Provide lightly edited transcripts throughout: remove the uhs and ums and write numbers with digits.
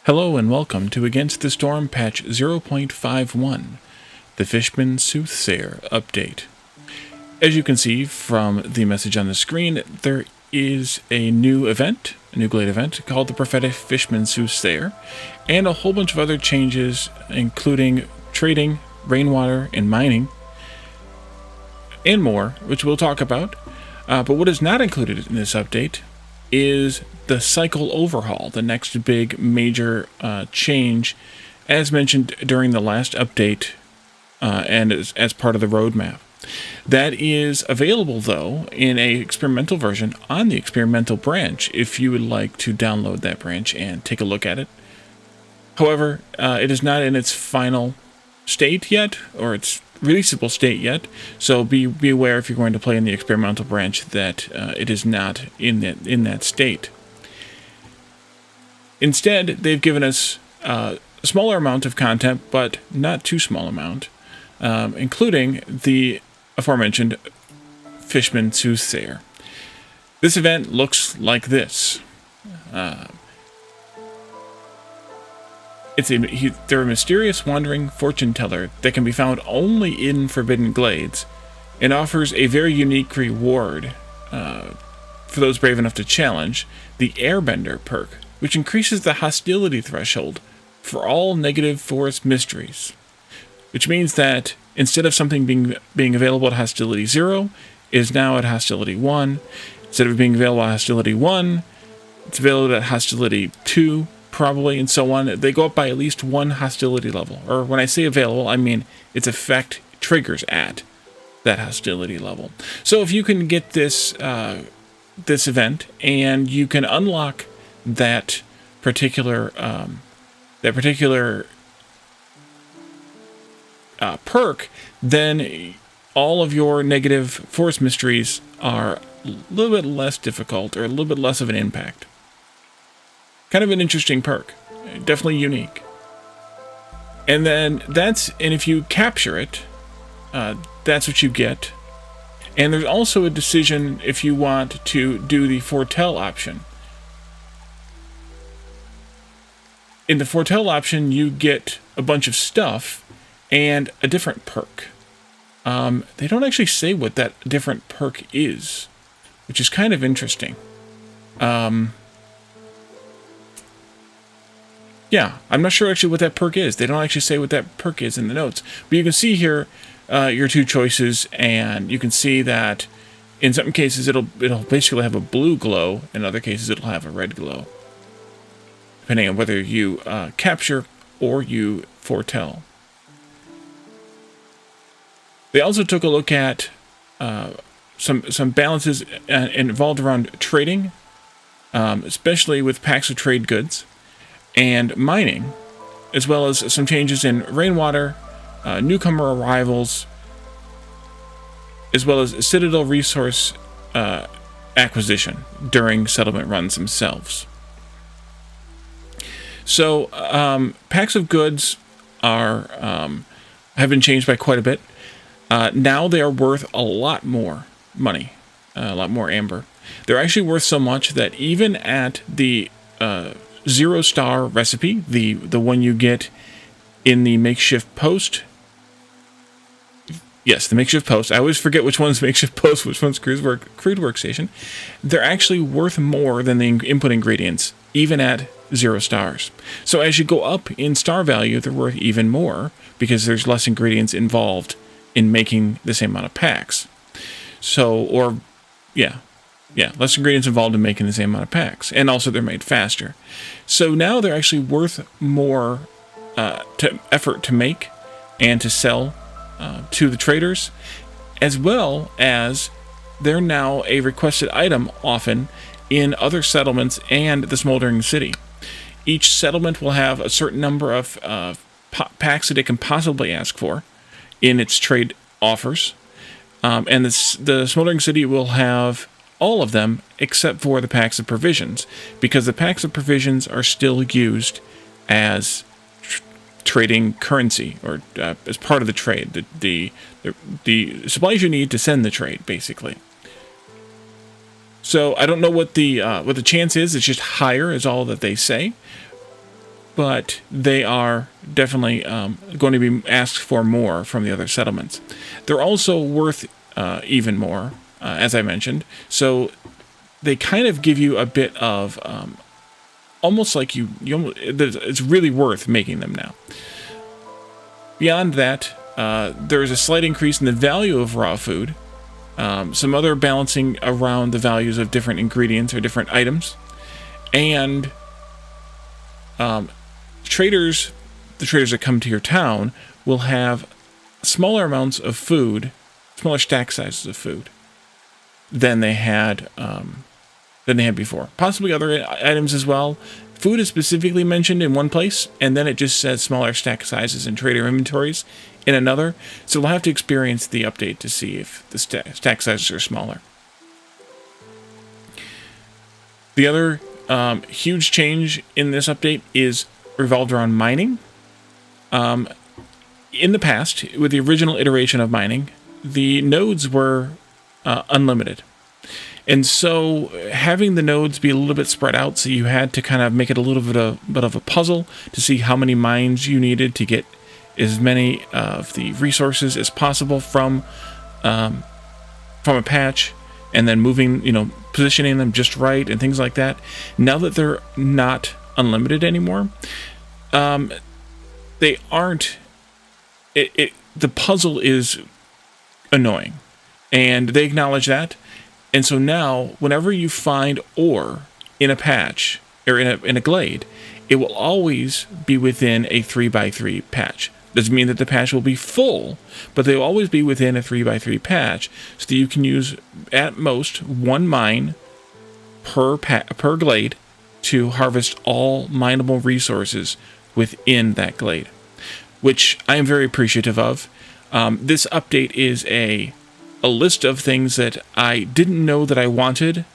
Hello and welcome to Against the Storm patch 0.51, the Fishman Soothsayer update. As you can see from the message on the screen, there is a new event, a new glade event, called the Prophetic Fishman Soothsayer, and a whole bunch of other changes, including trading, rainwater, and mining, and more, which we'll talk about. But what is not included in this update is the cycle overhaul, the next big major change, as mentioned during the last update and as part of the roadmap. That is available, though, in a experimental version on the experimental branch, if you would like to download that branch and take a look at it. However, it is not in its final state yet, or its releasable state yet, so be aware if you're going to play in the experimental branch that it is not in that state. Instead, they've given us a smaller amount of content, but not too small amount, including the aforementioned Fishman Soothsayer. This event looks like this. They're a mysterious wandering fortune teller that can be found only in Forbidden Glades, and offers a very unique reward for those brave enough to challenge, the Airbender perk, which increases the hostility threshold for all negative forest mysteries. Which means that instead of something being available at hostility 0, it is now at hostility 1. Instead of being available at hostility 1, it's available at hostility 2, probably, and so on. They go up by at least one hostility level. Or when I say available, I mean its effect triggers at that hostility level. So if you can get this event, and you can unlock that particular perk, then all of your negative forest mysteries are a little bit less difficult, or a little bit less of an impact. Kind of an interesting perk, definitely unique. And if you capture it, that's what you get. And there's also a decision if you want to do the foretell option. In the foretell option, you get a bunch of stuff and a different perk. They don't actually say what that different perk is, which is kind of interesting. Yeah, I'm not sure actually what that perk is. They don't actually say what that perk is in the notes. But you can see here your two choices, and you can see that in some cases it'll basically have a blue glow, in other cases it'll have a red glow, depending on whether you capture or you foretell. They also took a look at some balances involved around trading, especially with packs of trade goods, and mining, as well as some changes in rainwater, newcomer arrivals, as well as citadel resource acquisition during settlement runs themselves. So packs of goods have been changed by quite a bit. Now they are worth a lot more money, a lot more amber. They're actually worth so much that even at the 0-star recipe, the one you get in the makeshift post. Yes, the makeshift post. I always forget which one's makeshift post, which one's crude workstation. They're actually worth more than the input ingredients, even at 0 stars. So as you go up in star value, they're worth even more because there's less ingredients involved in making the same amount of packs. Less ingredients involved in making the same amount of packs. And also they're made faster. So now they're actually worth more effort to make and to sell to the traders, as well as they're now a requested item often in other settlements and the Smoldering City. Each settlement will have a certain number of packs that it can possibly ask for in its trade offers. And the Smoldering City will have all of them except for the packs of provisions, because the packs of provisions are still used as trading currency, or as part of the trade, the supplies you need to send the trade, basically. So I don't know what the chance is. It's just higher, is all that they say. but they are definitely going to be asked for more from the other settlements. They're also worth even more, as I mentioned. So they kind of give you a bit of almost like it's really worth making them now. Beyond that, there's a slight increase in the value of raw food. Some other balancing around the values of different ingredients or different items. And the traders that come to your town will have smaller amounts of food, smaller stack sizes of food than they had before. Possibly other items as well. Food is specifically mentioned in one place, and then it just says smaller stack sizes in trader inventories in another. So we'll have to experience the update to see if the stack sizes are smaller. The other huge change in this update is revolved around mining. In the past, with the original iteration of mining, the nodes were unlimited. And so having the nodes be a little bit spread out, so you had to kind of make it a little bit of a puzzle to see how many mines you needed to get as many of the resources as possible from a patch, and then moving, positioning them just right and things like that. Now that they're not unlimited anymore, they aren't. The puzzle is annoying, and they acknowledge that. And so now, whenever you find ore in a patch or in a glade, it will always be within a 3x3 patch. Doesn't mean that the patch will be full, but they will always be within a 3x3 patch, so that you can use at most one mine per glade to harvest all mineable resources within that glade, which I am very appreciative of. This update is a list of things that I didn't know that I wanted.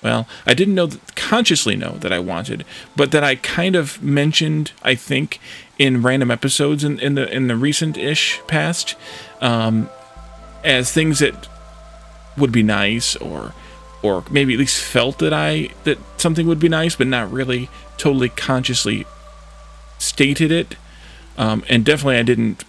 Well, I didn't consciously know that I wanted, but that I kind of mentioned, I think, in random episodes in the recent-ish past, as things that would be nice, or maybe at least felt that something would be nice, but not really totally consciously stated it. And definitely I didn't,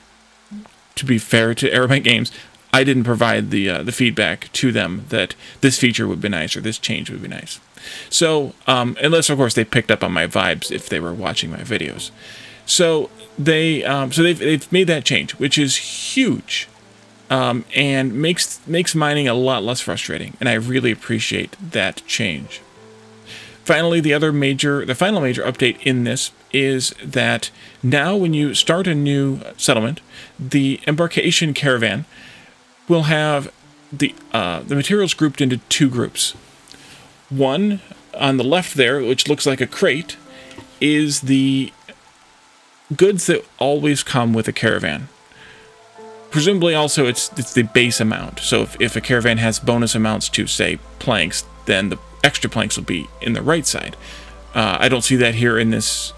to be fair to Eremite Games, I didn't provide the feedback to them that this feature would be nice or this change would be nice. So, unless of course they picked up on my vibes if they were watching my videos. So they've made that change, which is huge, and makes mining a lot less frustrating, and I really appreciate that change. Finally, the final major update in this is that now when you start a new settlement, the embarkation caravan will have the materials grouped into two groups. One on the left there, which looks like a crate, is the goods that always come with a caravan. Presumably also it's the base amount. So if a caravan has bonus amounts to, say, planks, then the extra planks will be in the right side. I don't see that here in this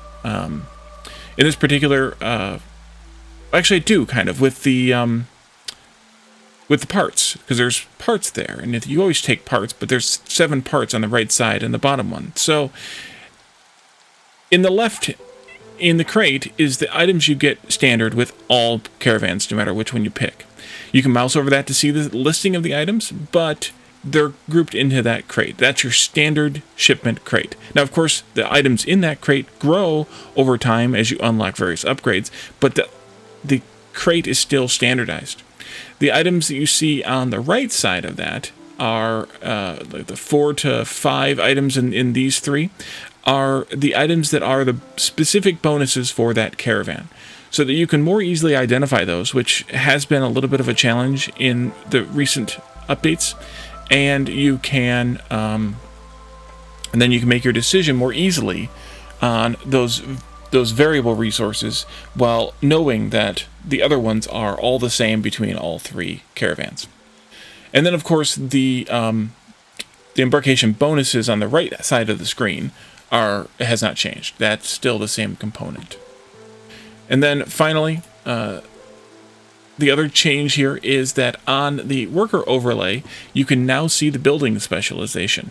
particular. Actually, I do kind of with the parts, because there's parts there, and you always take parts, but there's 7 parts on the right side and the bottom one. So in the crate is the items you get standard with all caravans, no matter which one you pick. You can mouse over that to see the listing of the items, but they're grouped into that crate. That's your standard shipment crate. Now, of course, the items in that crate grow over time as you unlock various upgrades, but the crate is still standardized. The items that you see on the right side of that are like the 4 to 5 items in these 3 are the items that are the specific bonuses for that caravan, so that you can more easily identify those, which has been a little bit of a challenge in the recent updates. And you can, and then you can make your decision more easily on those variable resources, while knowing that the other ones are all the same between all 3 caravans. And then, of course, the embarkation bonuses on the right side of the screen has not changed. That's still the same component. And then finally, the other change here is that on the worker overlay, you can now see the building specialization.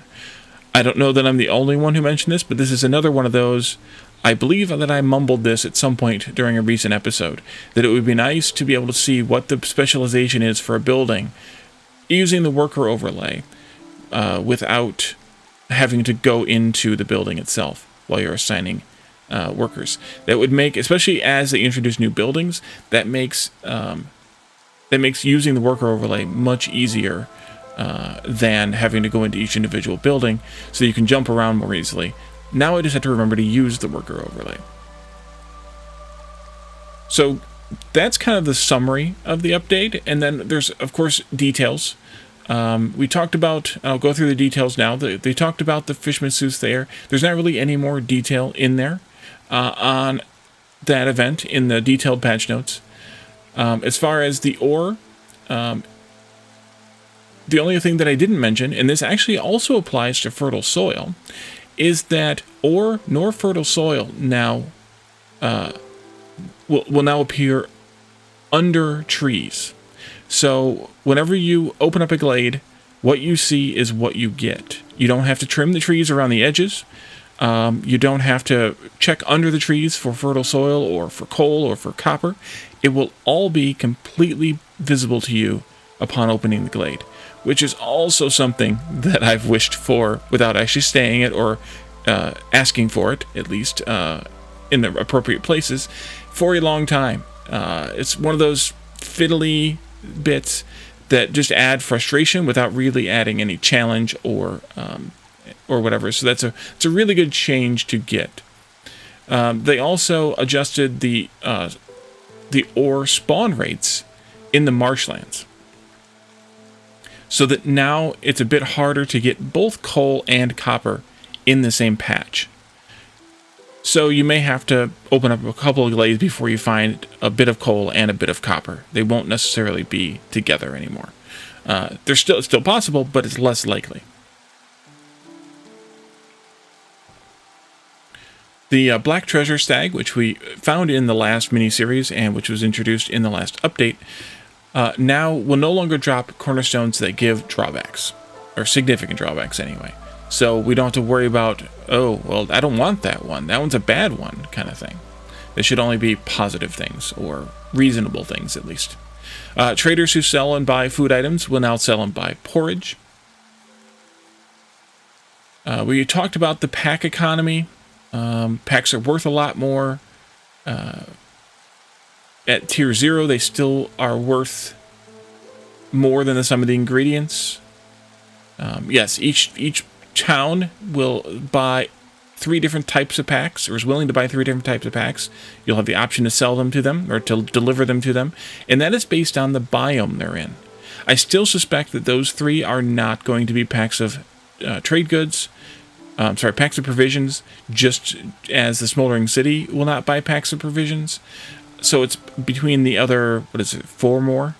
I don't know that I'm the only one who mentioned this, but this is another one of those I believe that I mumbled this at some point during a recent episode, that it would be nice to be able to see what the specialization is for a building using the worker overlay without having to go into the building itself while you're assigning workers. That would make, especially as they introduce new buildings, that makes using the worker overlay much easier than having to go into each individual building, so you can jump around more easily. Now I just have to remember to use the worker overlay. So that's kind of the summary of the update, and then there's, of course, details. We talked about, I'll go through the details now. They talked about the Fishman Soothsayer. There's not really any more detail in there on that event in the detailed patch notes. As far as the ore, the only thing that I didn't mention, and this actually also applies to fertile soil, is that ore nor fertile soil now will now appear under trees. So whenever you open up a glade, what you see is what you get. You don't have to trim the trees around the edges. You don't have to check under the trees for fertile soil or for coal or for copper. It will all be completely visible to you upon opening the glade, which is also something that I've wished for without actually staying it or asking for it, at least in the appropriate places, for a long time. It's one of those fiddly bits that just add frustration without really adding any challenge or whatever. So it's a really good change to get. They also adjusted the ore spawn rates in the marshlands, so that now it's a bit harder to get both coal and copper in the same patch. So you may have to open up a couple of glades before you find a bit of coal and a bit of copper. They won't necessarily be together anymore. They're still possible, but it's less likely. The Black Treasure Stag, which we found in the last mini-series and which was introduced in the last update, now will no longer drop cornerstones that give drawbacks, or significant drawbacks anyway. So we don't have to worry about, oh, well, I don't want that one. That one's a bad one, kind of thing. They should only be positive things, or reasonable things at least. Traders who sell and buy food items will now sell and buy porridge. We talked about the pack economy. Packs are worth a lot more. At tier 0, they still are worth more than the sum of the ingredients. Yes, each town will buy 3 different types of packs, or is willing to buy 3 different types of packs. You'll have the option to sell them to them, or to deliver them to them, and that is based on the biome they're in. I still suspect that those 3 are not going to be packs of trade goods, packs of provisions, just as the Smoldering City will not buy packs of provisions. So it's between the other, 4 more?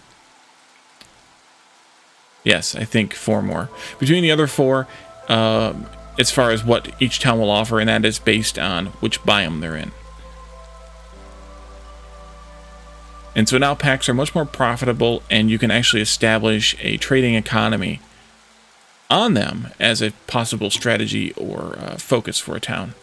Yes, I think 4 more. Between the other 4, as far as what each town will offer, and that is based on which biome they're in. And so now packs are much more profitable, and you can actually establish a trading economy on them as a possible strategy or focus for a town.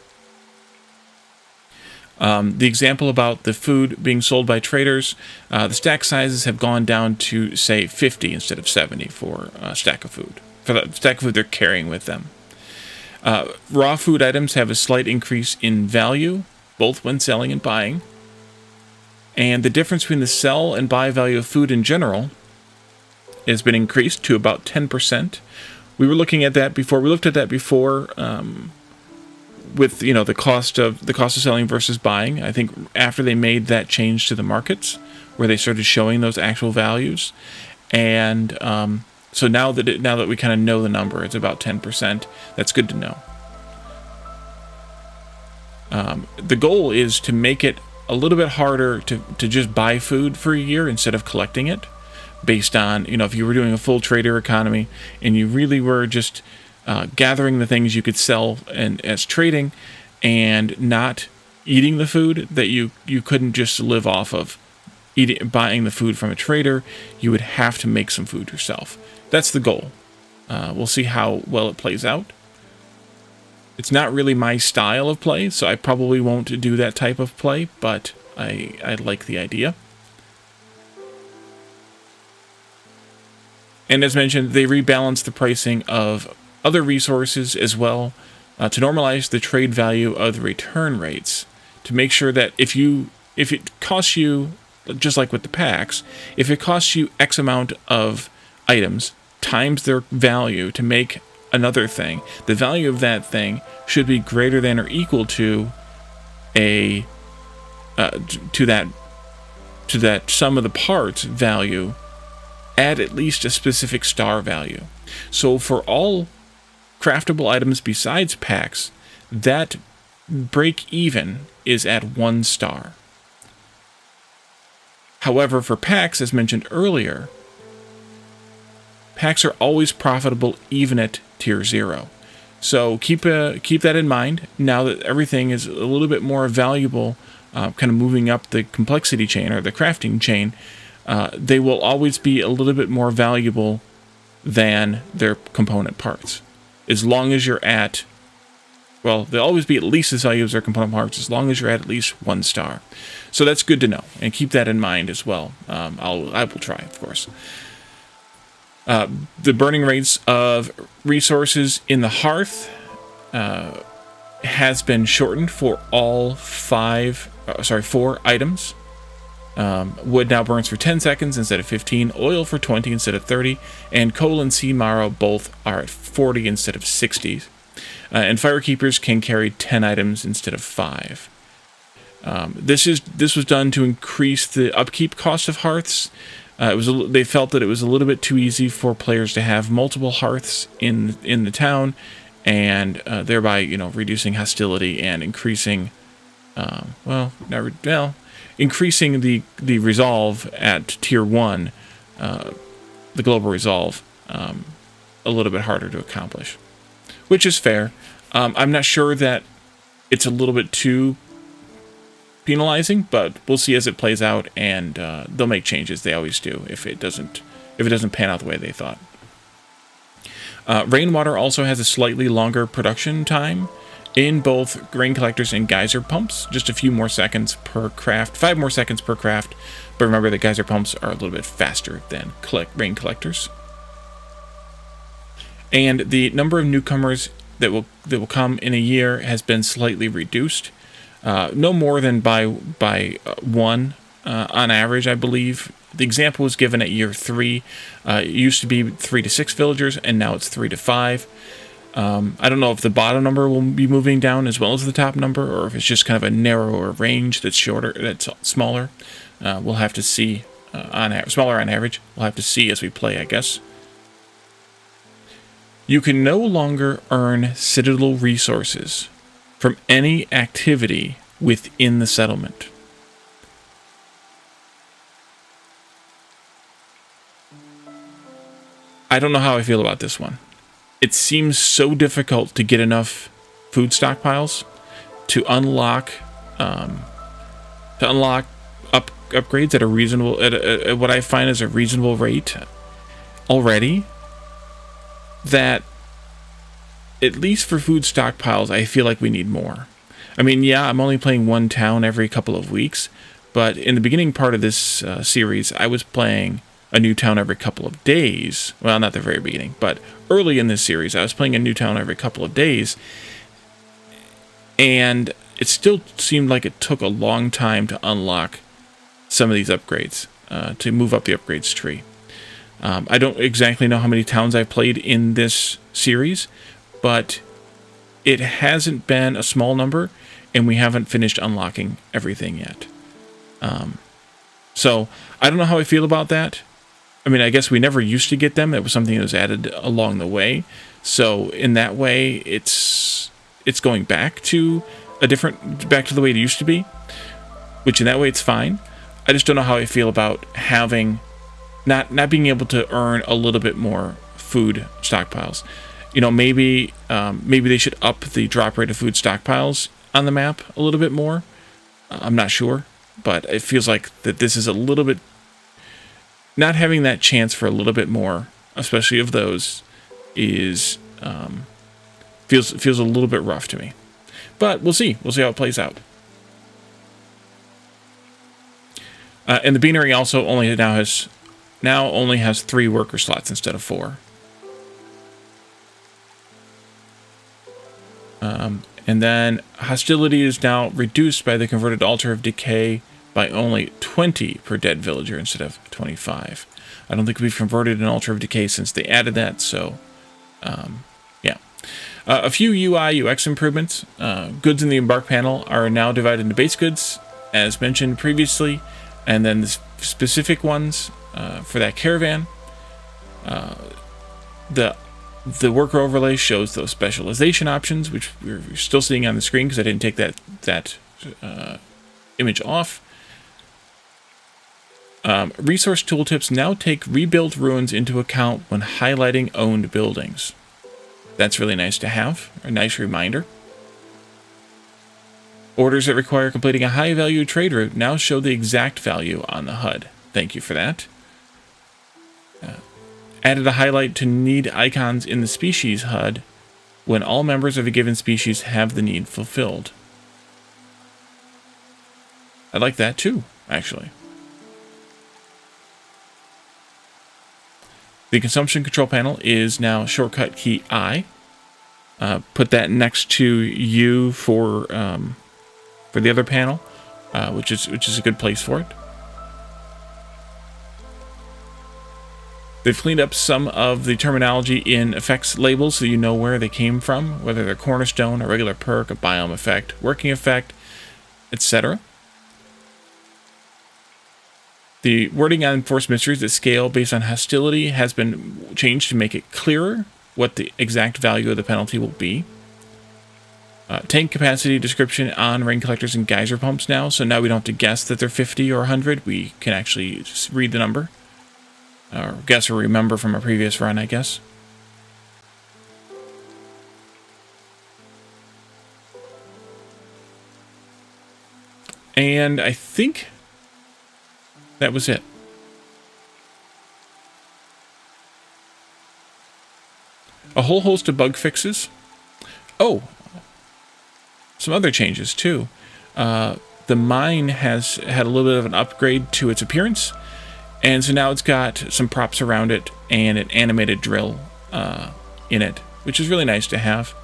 The example about the food being sold by traders, the stack sizes have gone down to, say, 50 instead of 70 for a stack of food. For the stack of food they're carrying with them. Raw food items have a slight increase in value, both when selling and buying. And the difference between the sell and buy value of food in general has been increased to about 10%. We were looking at that before. We looked at that before with the cost of selling versus buying. I think after they made that change to the markets, where they started showing those actual values, and so now that we kind of know the number, it's about 10%. That's good to know. The goal is to make it a little bit harder to just buy food for a year instead of collecting it, based on, if you were doing a full trader economy and you really were just gathering the things you could sell and as trading, and not eating the food that you couldn't just live off of buying the food from a trader. You would have to make some food yourself. That's the goal. We'll see how well it plays out. It's not really my style of play, so I probably won't do that type of play, but I like the idea. And as mentioned, they rebalance the pricing of other resources as well to normalize the trade value of the return rates, to make sure that if it costs you, just like with the packs, if it costs you X amount of items times their value to make another thing, the value of that thing should be greater than or equal to a to that sum of the parts value at least a specific star value. So for all craftable items besides packs, that break even is at 1 star. However, for packs, as mentioned earlier, packs are always profitable even at tier 0. So keep that in mind now that everything is a little bit more valuable, kind of moving up the complexity chain or the crafting chain. They will always be a little bit more valuable than their component parts. As long as you're at, well, they'll always be at least as valuable as their component parts as long as you're at least 1 star. So that's good to know, and keep that in mind as well. I will try, of course. The burning rates of resources in the hearth has been shortened for all 4 items. Wood now burns for 10 seconds instead of 15, oil for 20 instead of 30, and coal and sea marrow both are at 40 instead of 60. And firekeepers can carry 10 items instead of 5. This was done to increase the upkeep cost of hearths. They felt that it was a little bit too easy for players to have multiple hearths in the town, and thereby reducing hostility and increasing increasing the resolve at tier 1, the global resolve, a little bit harder to accomplish, which is fair. I'm not sure that it's a little bit too penalizing, but we'll see as it plays out, and they'll make changes. They always do if it doesn't pan out the way they thought. Rainwater also has a slightly longer production time in both grain collectors and geyser pumps, just a few more seconds per craft, 5 more seconds per craft, but remember that geyser pumps are a little bit faster than rain collectors. And the number of newcomers that will come in a year has been slightly reduced, no more than by 1 on average, I believe. The example was given at year 3. It used to be 3 to 6 villagers, and now it's 3 to 5. I don't know if the bottom number will be moving down as well as the top number, or if it's just kind of a narrower range that's shorter, that's smaller. We'll have to see. Smaller on average. We'll have to see as we play, I guess. You can no longer earn citadel resources from any activity within the settlement. I don't know how I feel about this one. It seems so difficult to get enough food stockpiles to unlock upgrades at a reasonable at what I find is a reasonable rate already. That at least for food stockpiles, I feel like we need more. I mean, yeah, I'm only playing 1 town every couple of weeks, but in the beginning part of this series, I was playing a new town every couple of days. Well, not the very beginning, but early in this series, I was playing a new town every couple of days, and it still seemed like it took a long time to unlock some of these upgrades, to move up the upgrades tree. I don't exactly know how many towns I've played in this series, but it hasn't been a small number, and we haven't finished unlocking everything yet. So I don't know how I feel about that. I mean, I guess we never used to get them. It was something that was added along the way. So in that way, it's going back to the way it used to be, which in that way it's fine. I just don't know how I feel about having not being able to earn a little bit more food stockpiles. Maybe they should up the drop rate of food stockpiles on the map a little bit more. I'm not sure, but it feels like that this is a little bit not having that chance for a little bit more, especially of those, is Feels a little bit rough to me. But we'll see. We'll see how it plays out. And the beanery also now only has 3 worker slots instead of 4. And then hostility is now reduced by the converted altar of decay by only 20 per dead villager instead of 25. I don't think we've converted an altar of decay since they added that, so yeah. A few UI UX improvements. Goods in the embark panel are now divided into base goods, as mentioned previously, and then the specific ones for that caravan. The worker overlay shows those specialization options, which we're still seeing on the screen because I didn't take that image off. Resource tooltips now take rebuilt ruins into account when highlighting owned buildings. That's really nice to have, a nice reminder. Orders that require completing a high-value trade route now show the exact value on the HUD. Thank you for that. Added a highlight to need icons in the species HUD when all members of a given species have the need fulfilled. I like that too, actually. The consumption control panel is now shortcut key I. Put that next to U for the other panel, which is a good place for it. They've cleaned up some of the terminology in effects labels so you know where they came from, whether they're cornerstone, a regular perk, a biome effect, working effect, etc. The wording on Force Mysteries that scale based on hostility has been changed to make it clearer what the exact value of the penalty will be. Tank capacity description on rain collectors and geyser pumps now, so now we don't have to guess that they're 50 or 100. We can actually just read the number. Or guess or remember from a previous run, I guess. And I think that was it. A whole host of bug fixes. Oh, some other changes too. The mine has had a little bit of an upgrade to its appearance. And so now it's got some props around it and an animated drill in it, which is really nice to have.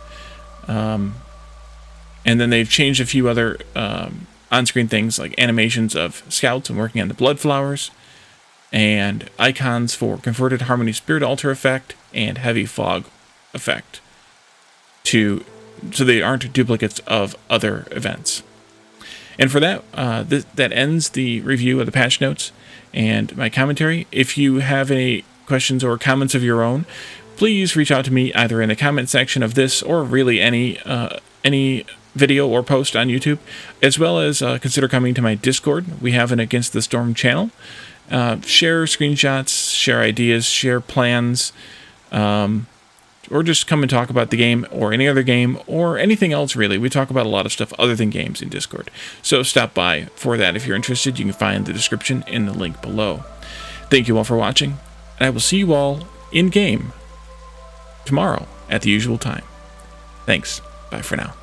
And then they've changed a few other on-screen things like animations of scouts and working on the blood flowers, and icons for converted harmony spirit altar effect and heavy fog effect, so they aren't duplicates of other events. And for that, that ends the review of the patch notes and my commentary. If you have any questions or comments of your own, please reach out to me either in the comment section of this or really any video or post on YouTube, as well as consider coming to my Discord. We have an Against the Storm channel. Share screenshots, share ideas, share plans, or just come and talk about the game or any other game or anything else, really. We talk about a lot of stuff other than games in Discord. So stop by for that if you're interested. You can find the description in the link below. Thank you all for watching, and I will see you all in-game tomorrow at the usual time. Thanks. Bye for now.